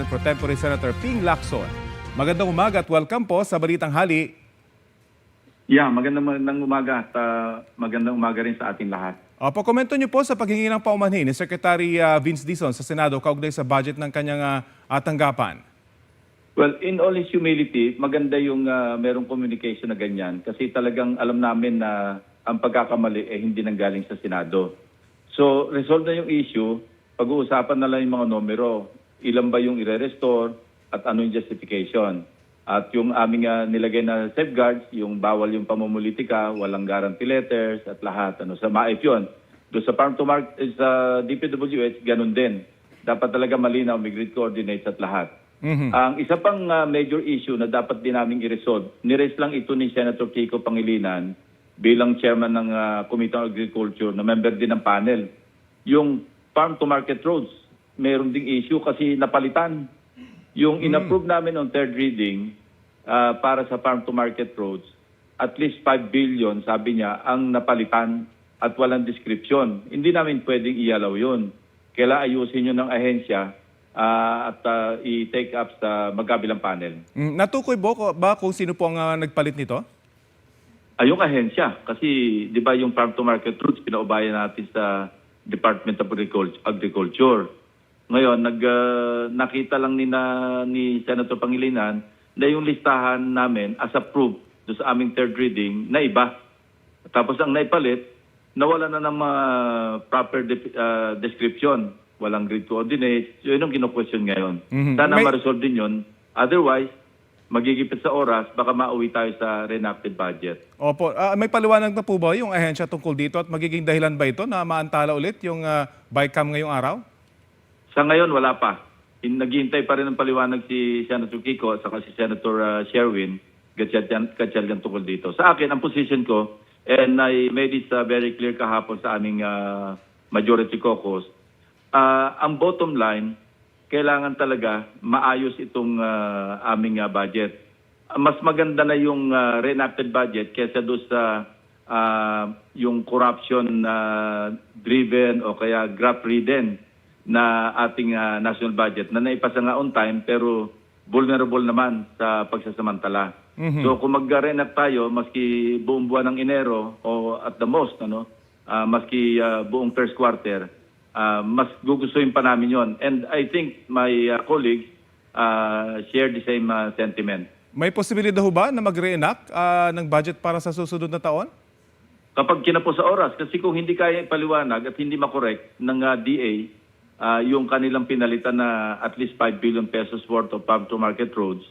Pro Tempore Senator Ping Lacson. Magandang umaga at welcome po sa Balitang Hali. Yeah, magandang umaga at magandang umaga rin sa ating lahat. Opo, komento niyo po sa paghingi ng paumanhin ni Secretary Vince Dizon sa Senado kaugnay sa budget ng kanyang tanggapan. Well, in all his humility, maganda yung merong communication na ganyan kasi talagang alam namin na ang pagkakamali hindi nanggaling sa Senado. So, resolve na yung issue, pag-uusapan na lang yung mga numero, ilan ba yung i-restore at ano yung justification. At yung aming nilagay na safeguards, yung bawal yung pamumulitika, walang guarantee letters at lahat. Sa MAIF yun. Doon sa Farm to Market, sa DPWH, ganun din. Dapat talaga malinaw, may grid coordinates at lahat. Ang isa pang major issue na dapat din namin i-resolve, niraise lang ito ni Senator Kiko Pangilinan bilang chairman ng Committee on Agriculture na member din ng panel. Yung Farm to Market roads, mayroon ding issue kasi napalitan. Yung in-approve namin on third reading para sa farm to market roads, at least 5 billion, sabi niya, ang napalitan at walang description. Hindi namin pwedeng ialaw yun. Kailangan ayusin yun ng ahensya at i-take up sa magkabilang panel. Natukoy ba kung sino po ang nagpalit nito? Yung ahensya. Kasi di ba yung farm to market roads, pinaubayan natin sa Department of Agriculture. Ngayon, nakita lang ni Senator Pangilinan na yung listahan namin as approved doon sa aming third reading na iba. Tapos ang naipalit, nawala na ng proper description. Walang grid coordinates. Yun ang kino-question ngayon. Sana ma-resolve din yun. Otherwise, magigipit sa oras, baka mauwi tayo sa reenacted budget. Opo. May paliwanag na po ba yung ahensya tungkol dito at magiging dahilan ba ito na maantala ulit yung BICAM ngayong araw? Sa ngayon, wala pa. Naghihintay pa rin ng paliwanag si Senator Kiko at saka si Senator Sherwin Gatchalian tungkol dito. Sa akin, ang position ko, and I made it very clear kahapon sa aming majority caucus, ang bottom line, kailangan talaga maayos itong aming budget. Mas maganda na yung reenacted budget kaysa doon sa yung corruption driven o kaya graft-ridden na ating national budget na naipasa nga on time pero vulnerable naman sa pagsasamantala. So kung mag-reenact tayo, maski buong buwan ng Enero o at the most, maski buong first quarter, mas gugustuhin pa namin yon. And I think my colleagues share the same sentiment. May posibilidad ho ba na mag-reenact ng budget para sa susunod na taon? Kapag kinapos sa oras, kasi kung hindi kaya ipaliwanag at hindi makorek ng DA, yung kanilang pinalitan na at least 5 billion pesos worth of farm to market roads,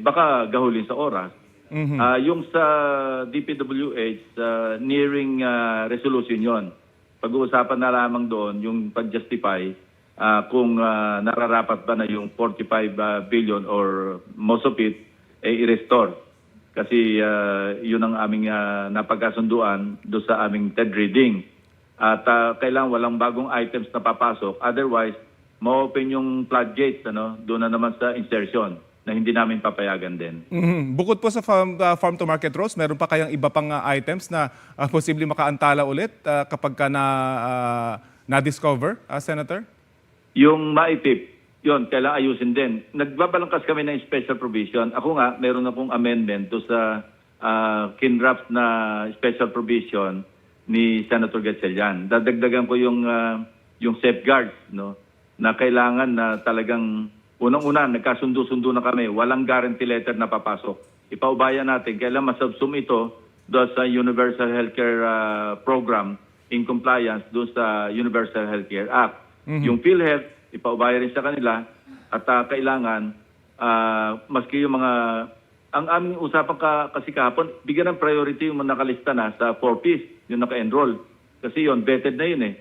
baka gahulin sa oras. Yung sa DPWH, nearing resolution yon. Pag-uusapan na lamang doon yung pag-justify kung nararapat ba na yung 45 billion or most of it i-restore. Kasi yun ang aming napagkasunduan doon sa aming third reading. At kailangan walang bagong items na papasok. Otherwise, ma-open yung floodgates doon na naman sa insertion na hindi namin papayagan din. Bukod po sa farm to market roads, meron pa kayang iba pang items na posibleng makaantala ulit kapag ka na-discover, Senator? Yung MAIPIP, yun, kailangan ayusin din. Nagbabalangkas kami ng special provision. Ako nga, meron akong amendment doon sa kinraft na special provision ni Senator Gatchalian. Dadagdagan ko yung safeguards, na kailangan na talagang unang-una, nagkasundo-sundo na kami, walang guarantee letter na papasok. Ipaubayan natin, kailangan masubsum ito doon sa Universal Healthcare Program in compliance doon sa Universal Healthcare Act. Yung PhilHealth, ipaubayan rin sa kanila at kailangan, maski yung mga, ang aming usapan kasi kahapon, bigyan ng priority yung mga nakalista na sa 4Ps, yung naka-enroll. Kasi yun, vetted na yun eh.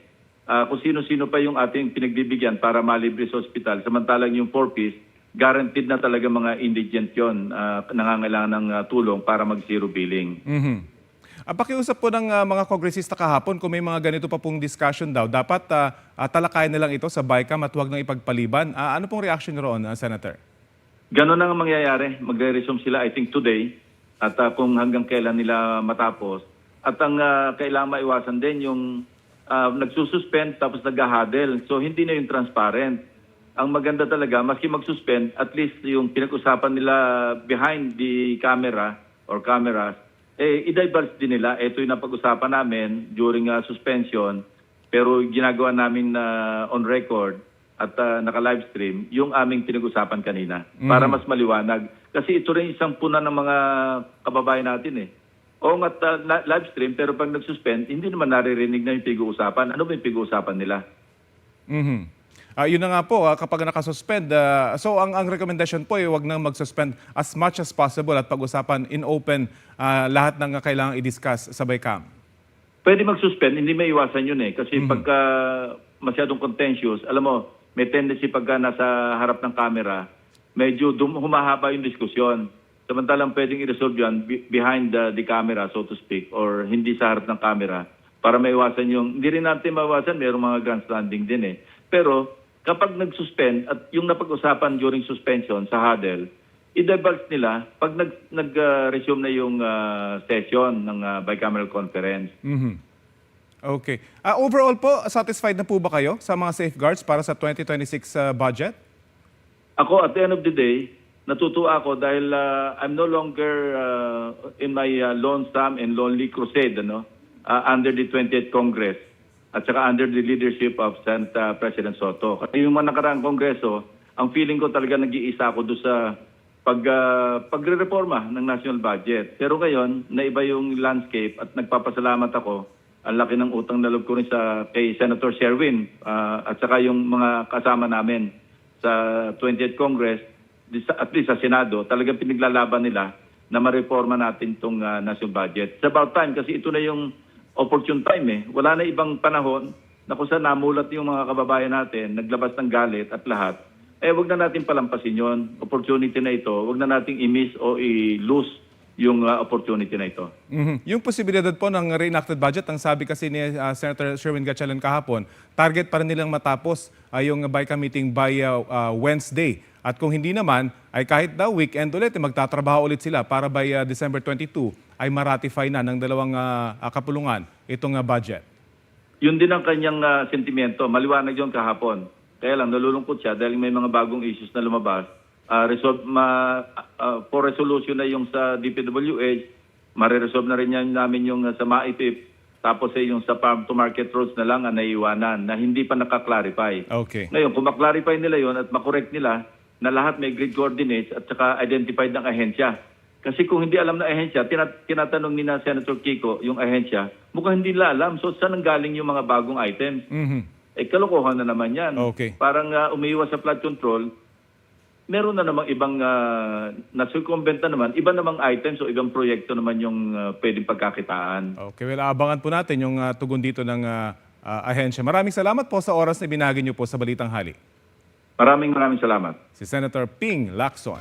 Kung sino-sino pa yung ating pinagbibigyan para malibre sa ospital. Samantalang yung 4Ps, guaranteed na talaga mga indigent yun, nangangailangan ng tulong para mag-zero billing. Pakiusap po ng mga kongresista kahapon kung may mga ganito pa pong discussion daw, dapat talakayan na lang ito sa BICAM at huwag nang ipagpaliban. Ano pong reaction roon, Senator? Ganon na nga mangyayari. Magre-resume sila, I think, today. At kung hanggang kailan nila matapos. At ang kailangan maiwasan din yung nagsususpend tapos nag-huddle. So hindi na yung transparent. ang maganda talaga, maski mag-suspend, at least yung pinag-usapan nila behind the camera or cameras, i-divulge din nila. Ito yung napag-usapan namin during suspension, pero ginagawa namin on record at naka-live stream yung aming pinag-usapan kanina para mas maliwanag. Kasi ito rin isang puna ng mga kababayan natin eh. Oo nga, live stream, pero pag nag-suspend, hindi naman naririnig na yung pinag-uusapan. Ano ba yung pinag-uusapan nila? Yun na nga po, kapag nakasuspend, so ang recommendation po ay wag nang mag-suspend as much as possible at pag-usapan in open lahat ng kailangang i-discuss sa BICAM. Pwede mag-suspend, hindi may iwasan yun eh. Kasi pagka masyadong contentious, alam mo, may tendency pagka nasa harap ng camera, medyo humahaba yung diskusyon. Samantalang pwedeng i-resolve yan behind the camera, so to speak, or hindi sa harap ng camera para maiwasan yung, hindi rin natin maiwasan, mayroong mga grandstanding din eh. Pero kapag nag-suspend at yung napag-usapan during suspension sa huddle, i-divulge nila pag nag-resume na yung session ng bicameral conference. Okay. Overall po, satisfied na po ba kayo sa mga safeguards para sa 2026 budget? Ako, at the end of the day, natutuwa ako dahil I'm no longer in my lonesome and lonely crusade under the 20th Congress at saka under the leadership of Senate President Soto. Kasi yung mga nakaraang kongreso, ang feeling ko talaga nag-iisa ako doon sa pagre-reforma ng national budget. Pero ngayon, naiba yung landscape at nagpapasalamat ako. Ang laki ng utang na loob ko rin kay Senator Sherwin at saka yung mga kasama namin sa 20th Congress, at least sa Senado, talagang pinaglalaban nila na ma-reforma natin itong national budget. It's about time kasi ito na yung opportune time eh. Wala na ibang panahon na kung saan namulat yung mga kababayan natin, naglabas ng galit at lahat. Wag na natin palampasin yon. Opportunity na ito, wag na nating i-miss o i-lose yung opportunity na ito. Yung posibilidad po ng reenacted budget, ang sabi kasi ni Senator Sherwin Gatchalian kahapon, target pa rin nilang matapos yung BICAM meeting by Wednesday. At kung hindi naman, ay kahit daw weekend ulit, magtatrabaho ulit sila para by December 22 ay maratify na ng dalawang kapulungan itong budget. Yun din ang kanyang sentimento. Maliwanag yun kahapon. Kaya lang, nalulungkot siya dahil may mga bagong issues na lumabas. For resolution na yung sa DPWH, mariresolve na rin yan namin yung sa MAIPIP. Tapos yung sa farm to market roads na lang ang naiiwanan na hindi pa nakaklarify. Okay. Ngayon, kung maklarify nila yon at makorek nila na lahat may grid coordinates at saka identified ng ahensya. Kasi kung hindi alam na ahensya, tinatanong ni na Senator Kiko yung ahensya, mukhang hindi nila alam. So saan nanggaling yung mga bagong items? Kalokohan na naman yan. Okay. Parang umiiwas sa flood control, meron na namang ibang na-circumvent na naman, iba namang items o ibang proyekto naman yung pwedeng pagkakitaan. Okay, well, abangan po natin yung tugon dito ng ahensya. Maraming salamat po sa oras na binahagi niyo po sa Balitang Hali. Maraming salamat. Si Senator Ping Lacson.